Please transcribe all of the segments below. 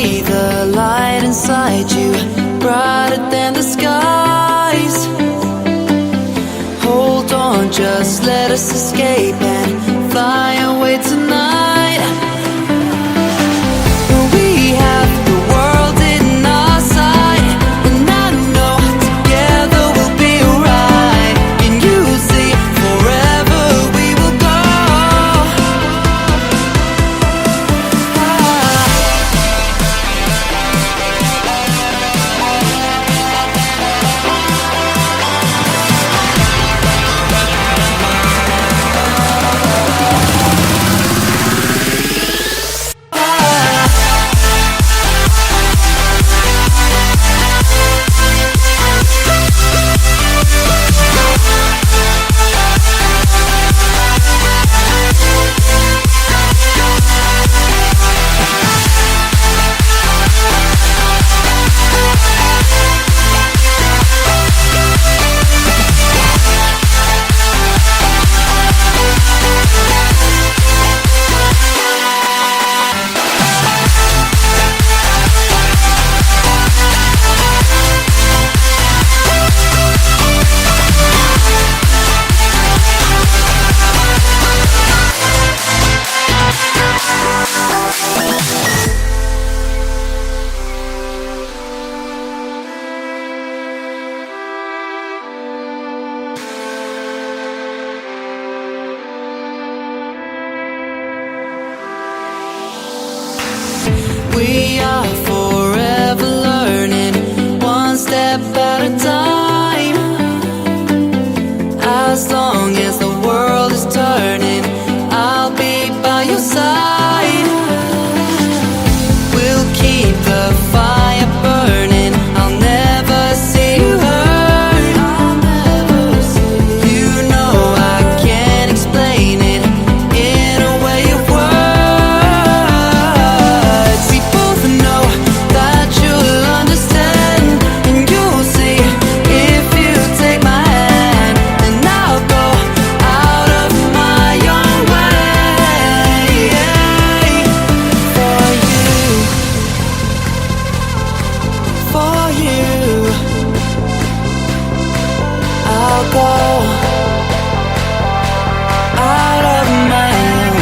see the light inside you, brighter than the skies. Hold on, just let us escape and fly away tonight. We have the world in our sight, and I know together we'll be alright. Can you see forever we will go? We are forever learning, one step at a time. As long as the world is turning, I'll be by your side. We'll keep the fire burning, I'll never see you hurt. You know I can't explain it in a way of words. We both know that you'll understand, and you'll see if you take my hand, and I'll go out of my own way for you. I'll go out of my own way.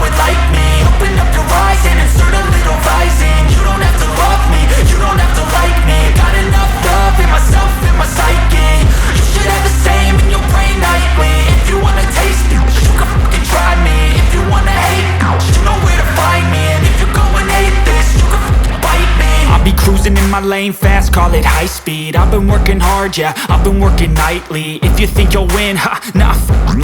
Would like me, open up your eyes and insert a little rising. You don't have to love me, you don't have to like me. Got enough love in myself, in my psyche. You should have the same in your brain nightly. If you wanna taste me, you can fucking try me. If you wanna hate, you know where to find me. And if you're going hate this, you can fucking bite me. I'll be cruising in my lane fast, call it high speed. I've been working hard, yeah, I've been working nightly. If you think you'll win, ha, not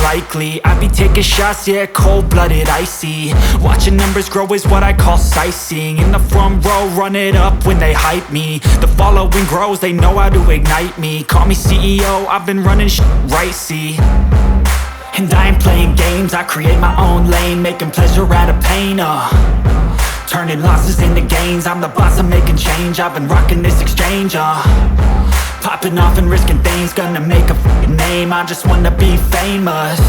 likely. I be taking shots, yeah, cold-blooded, icy. Watching numbers grow is what I call sightseeing. In the front row, run it up when they hype me. The following grows, they know how to ignite me. Call me CEO, I've been running right, see. And I ain't playing games, I create my own lane, making pleasure out of pain, turning losses into gains. I'm the boss, I'm making change. I've been rocking this exchange, popping off and risking things. Gonna make a fucking name, I just wanna be famous.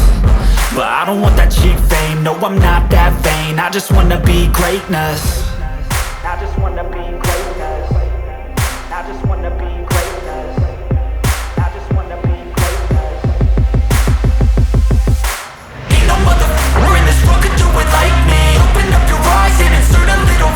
But I don't want that cheap fame, no I'm not that vain. I just wanna be greatness. I just wanna be greatness. I just wanna be greatness. I just wanna be greatness. Ain't no motherfucker in this world could do it like me. Open up your eyes and insert a little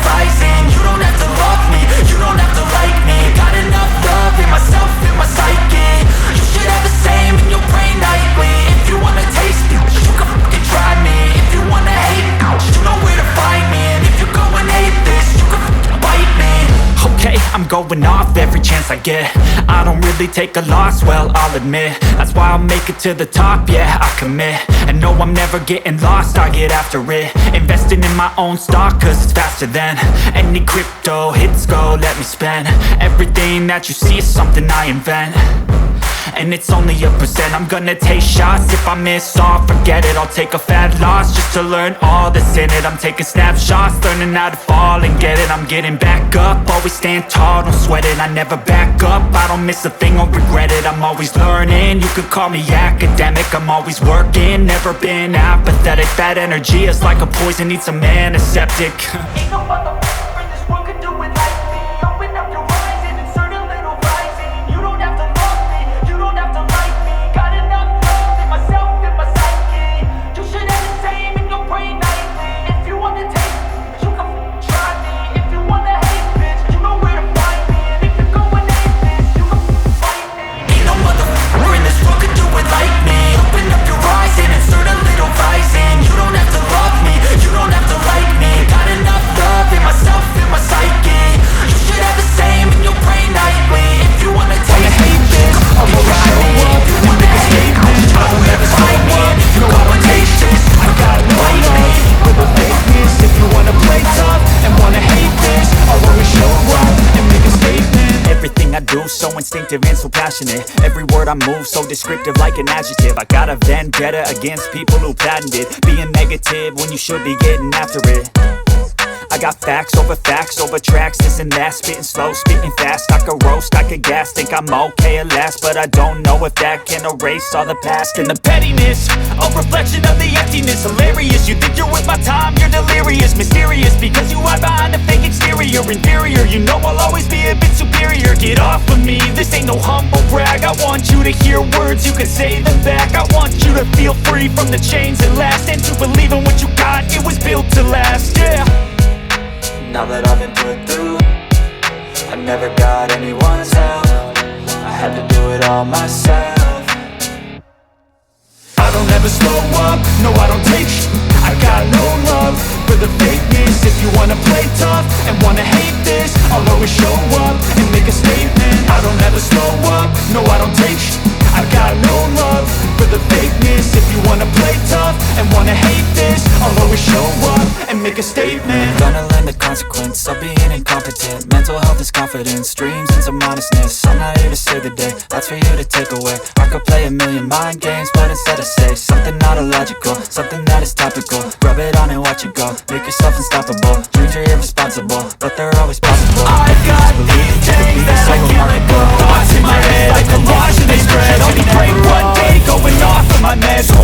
going off every chance I get. I don't really take a loss, well, I'll admit. That's why I'll make it to the top, yeah, I commit. And no, I'm never getting lost, I get after it. Investing in my own stock, cause it's faster than any crypto hits go, let me spend. Everything that you see is something I invent, and it's only a percent. I'm gonna take shots, if I miss all, forget it. I'll take a fat loss just to learn all that's in it. I'm taking snapshots, learning how to fall and get it. I'm getting back up, always stand tall, don't sweat it. I never back up, I don't miss a thing or regret it. I'm always learning, you could call me academic. I'm always working, never been apathetic. That energy is like a poison, needs some antiseptic. Ain't no motherfucker in this world could do it like me. Open up your eyes and insert a little rising. You don't have to love me, you don't have to like me. Got enough love in myself, in my psyche. You should have the same in your brain nightly. If you wanna take me, you can try me. If you wanna hate, bitch, you know where to find me. And if you're going ape, you can fight me. Ain't no motherfucker in this world could do it like me. Open up your eyes and insert a little rising. You don't have to love me, you don't have to like me. Got enough love in myself, in my psyche. You should have the same in your brain nightly. If you wanna take hate this, I'm gonna show up and make a statement. I don't ever slow up, no I don't take this. I got no love for the fakeness. If you wanna play tough and wanna hate this, I'll always show up and make a statement. Everything I do, so instinctive and so passionate. Every word I move, so descriptive like an adjective. I got a vendetta against people who patented being negative when you should be getting after it. I got facts over tracks, this and that. Spitting slow, spitting fast, I could roast, I could gas. Think I'm okay at last, but I don't know if that can erase all the past. And the pettiness, a reflection of the emptiness. Hilarious, you think you're worth my time, you're delirious. Mysterious, because you hide behind a fake exterior. Inferior, you know I'll always be a bit superior. Get off of me, this ain't no humble brag. I want you to hear words, you can say them back. I want you to feel free from the chains that last, and to believe in what you got, it was built to last, yeah. Now that I've been put through, I never got anyone's help. I had to do it all myself. I don't ever slow up, no I don't take sh**. I got no love for the fakeness. If you wanna play tough and wanna hate this, I'll always show up and make a statement. I don't ever slow up, no I don't take sh**. I got no love for the fakeness. If you wanna play tough and wanna hate this, I'll always show up and make a statement. Gonna learn the consequence of being incompetent. Mental health is confidence, dreams and some honestness. I'm not here to save the day, that's for you to take away. I could play a million mind games, but instead I say something not illogical, something that is topical. Rub it on and watch it go, make yourself unstoppable. Dreams are irresponsible, but they're always possible. I've got these days that I can't let go. Thoughts in my head like collage and they spread. Only break one day going off of my meds. So